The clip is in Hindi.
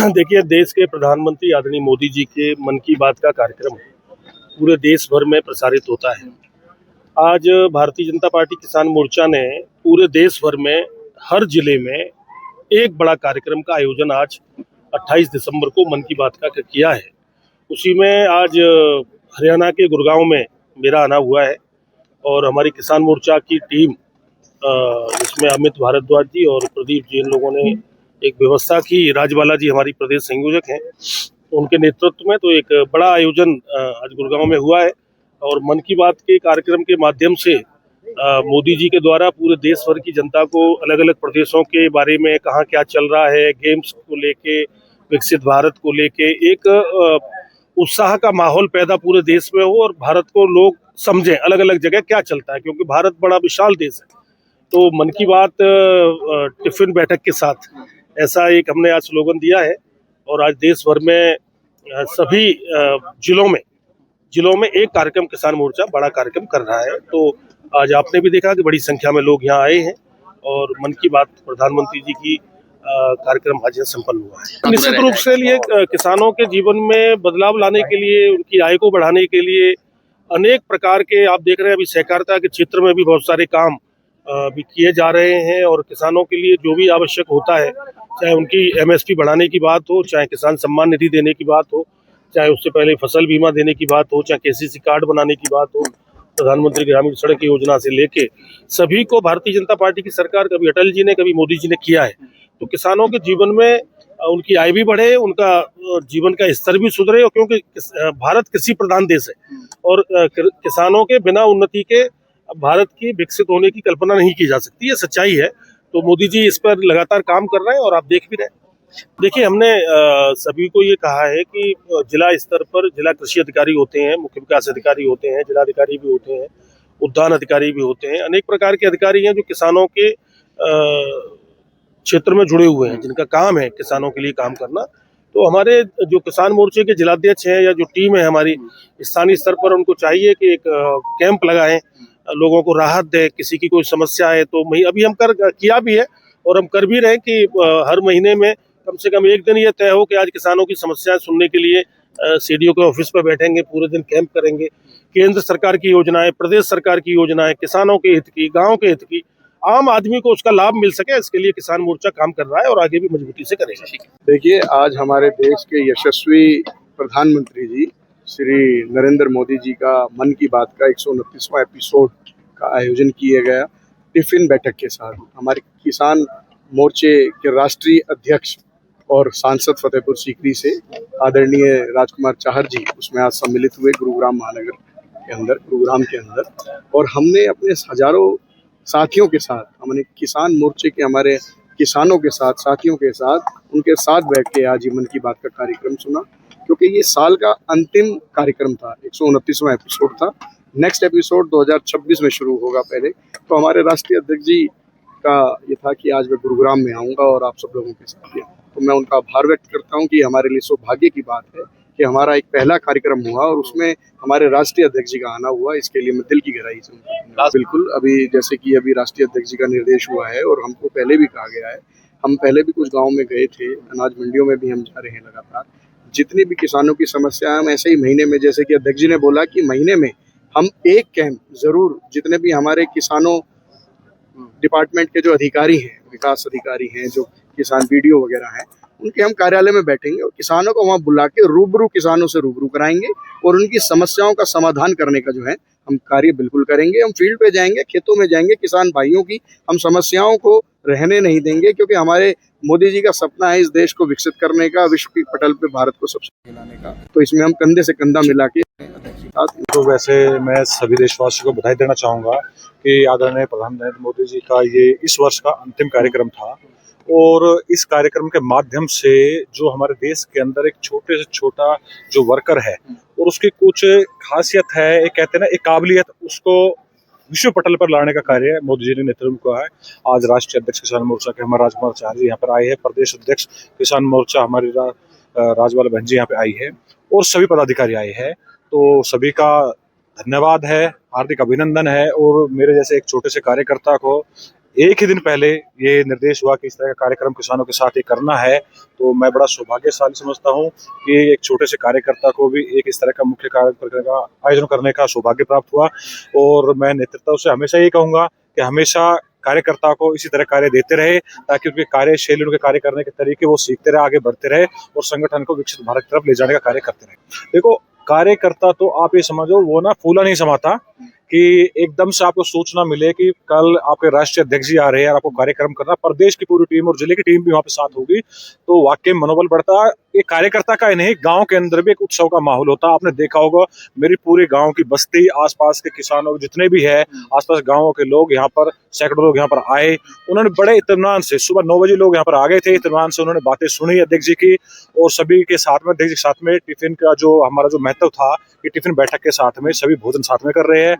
देखिए, देश के प्रधानमंत्री आदरणीय मोदी जी के मन की बात का कार्यक्रम पूरे देश भर में प्रसारित होता है। आज भारतीय जनता पार्टी किसान मोर्चा ने पूरे देश भर में हर जिले में एक बड़ा कार्यक्रम का आयोजन आज 28 दिसंबर को मन की बात का किया है। उसी में आज हरियाणा के गुड़गांव में मेरा आना हुआ है और हमारी किसान मोर्चा की टीम जिसमें अमित भारद्वाज जी और प्रदीप जी, इन लोगों ने एक व्यवस्था की। राजबाला जी हमारी प्रदेश संयोजक हैं, उनके नेतृत्व में तो एक बड़ा आयोजन आज गुड़गांव में हुआ है। और मन की बात के कार्यक्रम के माध्यम से मोदी जी के द्वारा पूरे देश भर की जनता को अलग अलग प्रदेशों के बारे में कहाँ क्या चल रहा है, गेम्स को लेके, विकसित भारत को लेके एक उत्साह का माहौल पैदा पूरे देश में हो और भारत को लोग समझें अलग अलग जगह क्या चलता है, क्योंकि भारत बड़ा विशाल देश है। तो मन की बात टिफिन बैठक के साथ ऐसा एक हमने आज स्लोगन दिया है और आज देश भर में सभी जिलों में एक कार्यक्रम किसान मोर्चा बड़ा कार्यक्रम कर रहा है। तो आज आपने भी देखा कि बड़ी संख्या में लोग यहाँ आए हैं और मन की बात प्रधानमंत्री जी की कार्यक्रम आज संपन्न हुआ है। निश्चित रूप से लिए किसानों के जीवन में बदलाव लाने के लिए, उनकी आय को बढ़ाने के लिए अनेक प्रकार के आप देख रहे हैं, अभी सहकारिता के क्षेत्र में भी बहुत सारे काम भी किए जा रहे हैं और किसानों के लिए जो भी आवश्यक होता है, चाहे उनकी एमएसपी बढ़ाने की बात हो, चाहे किसान सम्मान निधि देने की बात हो, चाहे उससे पहले फसल बीमा देने की बात हो, चाहे केसीसी कार्ड बनाने की बात हो, प्रधानमंत्री ग्रामीण सड़क योजना से लेके सभी को भारतीय जनता पार्टी की सरकार, कभी अटल जी ने, कभी मोदी जी ने किया है। तो किसानों के जीवन में उनकी आय भी बढ़े, उनका जीवन का स्तर भी सुधरे, और क्योंकि भारत कृषि प्रधान देश है और किसानों के बिना उन्नति के भारत की विकसित होने की कल्पना नहीं की जा सकती, ये सच्चाई है। तो मोदी जी इस पर लगातार काम कर रहे हैं और आप देख भी रहे हैं। देखिए, हमने सभी को ये कहा है कि जिला स्तर पर जिला कृषि अधिकारी होते हैं, मुख्य विकास अधिकारी होते हैं, जिलाधिकारी भी होते हैं, उद्यान अधिकारी भी होते हैं, अनेक प्रकार के अधिकारी हैं जो किसानों के क्षेत्र में जुड़े हुए हैं, जिनका काम है किसानों के लिए काम करना। तो हमारे जो किसान मोर्चे के जिलाध्यक्ष हैं या जो टीम है हमारी स्थानीय स्तर पर, उनको चाहिए कि एक कैंप लगाएं, लोगों को राहत दे, किसी की कोई समस्या है तो अभी हम किया भी है और हम कर भी रहे हैं कि हर महीने में कम से कम एक दिन ये तय हो कि आज किसानों की समस्याएं सुनने के लिए सीडीओ के ऑफिस पर बैठेंगे, पूरे दिन कैंप करेंगे। केंद्र सरकार की योजनाएं, प्रदेश सरकार की योजनाएं, किसानों के हित की, गाँव के हित की, आम आदमी को उसका लाभ मिल सके, इसके लिए किसान मोर्चा काम कर रहा है और आगे भी मजबूती से करेगा। देखिए, आज हमारे देश के यशस्वी प्रधानमंत्री जी श्री नरेंद्र मोदी जी का मन की बात का 129वां एपिसोड का आयोजन किया गया टिफिन बैठक के साथ। हमारे किसान मोर्चे के राष्ट्रीय अध्यक्ष और सांसद फतेहपुर सीकरी से आदरणीय राजकुमार चाहर जी उसमें आज सम्मिलित हुए गुरुग्राम के अंदर, और हमने अपने हजारों साथियों के साथ, हमने किसान मोर्चे के हमारे किसानों के साथ, साथियों के साथ, उनके साथ बैठ के आज ये मन की बात का कार्यक्रम सुना, क्योंकि ये साल का अंतिम कार्यक्रम था, 129वां एपिसोड था। नेक्स्ट एपिसोड 2026 में शुरू होगा पहले। तो हमारे राष्ट्रीय अध्यक्ष जी का ये था कि आज मैं गुरुग्राम में आऊँगा और आप सब लोगों के साथ, तो मैं उनका आभार व्यक्त करता हूँ कि हमारे लिए सौभाग्य की बात है कि हमारा एक पहला कार्यक्रम हुआ और उसमें हमारे राष्ट्रीय अध्यक्ष जी का आना हुआ। इसके लिए मैं दिल की गहराई से उनका बिल्कुल, अभी जैसे कि अभी राष्ट्रीय अध्यक्ष जी का निर्देश हुआ है और हमको पहले भी कहा गया है, हम पहले भी कुछ गाँव में गए थे, अनाज मंडियों में भी हम जा रहे हैं लगातार। जितनी भी किसानों की समस्या, हम ऐसे ही महीने में, जैसे कि अध्यक्ष जी ने बोला कि महीने में हम एक कैंप जरूर, जितने भी हमारे किसानों डिपार्टमेंट के जो अधिकारी हैं, विकास अधिकारी हैं, जो किसान बीडीओ वगैरह हैं, उनके हम कार्यालय में बैठेंगे और किसानों को वहाँ बुला के किसानों से रूबरू कराएंगे और उनकी समस्याओं का समाधान करने का जो है हम कार्य बिल्कुल करेंगे। हम फील्ड पे जाएंगे, खेतों में जाएंगे, किसान भाइयों की हम समस्याओं को रहने नहीं देंगे, क्योंकि हमारे मोदी जी का सपना है इस देश को विकसित करने का, विश्व की पटल पे भारत को सबसे खिलाने का। तो इसमें हम कंधे से कंधा मिला के। तो वैसे मैं सभी देशवासियों को बधाई देना चाहूँगा कि आदरणीय प्रधानमंत्री नरेंद्र मोदी जी का ये इस वर्ष का अंतिम कार्यक्रम था और इस कार्यक्रम के माध्यम से जो हमारे देश के अंदर एक छोटे से छोटा जो वर्कर है और उसकी कुछ खासियत है, एक कहते हैं ना, एक काबिलियत, उसको विश्व पटल पर लाने का कार्य मोदी जी ने नेतृत्व किया है। आज राष्ट्रीय अध्यक्ष किसान मोर्चा के हमारे राजकुमार चाहर जी यहाँ पर आए हैं, प्रदेश अध्यक्ष किसान मोर्चा हमारी राजबाला बहन जी यहाँ पे आई है और सभी पदाधिकारी आए हैं। तो सभी का धन्यवाद है, हार्दिक अभिनंदन है और मेरे जैसे एक छोटे से कार्यकर्ता को एक ही दिन पहले ये निर्देश हुआ कि इस तरह का कार्यक्रम किसानों के साथ ये करना है, तो मैं बड़ा सौभाग्यशाली समझता हूँ कि एक छोटे से कार्यकर्ता को भी एक इस तरह का मुख्य कार्यक्रम का आयोजन करने का सौभाग्य प्राप्त हुआ। और मैं नेतृत्व से हमेशा ये कहूँगा कि हमेशा कार्यकर्ता को इसी तरह कार्य देते रहे, ताकि उनके कार्यशैली, उनके कार्य करने के तरीके वो सीखते रहे, आगे बढ़ते रहे और संगठन को विकसित भारत की तरफ ले जाने का कार्य करते रहे। देखो, कार्यकर्ता तो आप ये समझो वो ना फूला नहीं समाता कि एकदम से आपको सूचना मिले कि कल आपके राष्ट्रीय अध्यक्ष जी आ रहे हैं और आपको कार्यक्रम करना, प्रदेश की पूरी टीम और जिले की टीम भी वहाँ पे साथ होगी, तो वाकई मनोबल बढ़ता है। एक कार्यकर्ता का ही नहीं, गांव के अंदर भी एक उत्सव का माहौल होता है। आपने देखा होगा, मेरी पूरे गांव की बस्ती, आसपास के किसानों जितने भी है, आसपास गाँवों के लोग यहाँ पर, सैकड़ों लोग यहाँ पर आए। उन्होंने बड़े इत्मीनान से, सुबह 9 बजे लोग यहाँ पर आ गए थे, इत्मीनान से उन्होंने बातें सुनी अध्यक्ष जी की, और सभी के साथ में, अध्यक्ष जी के साथ में टिफिन का जो हमारा जो महत्व था कि टिफिन बैठक के साथ में सभी भोजन साथ में कर रहे हैं।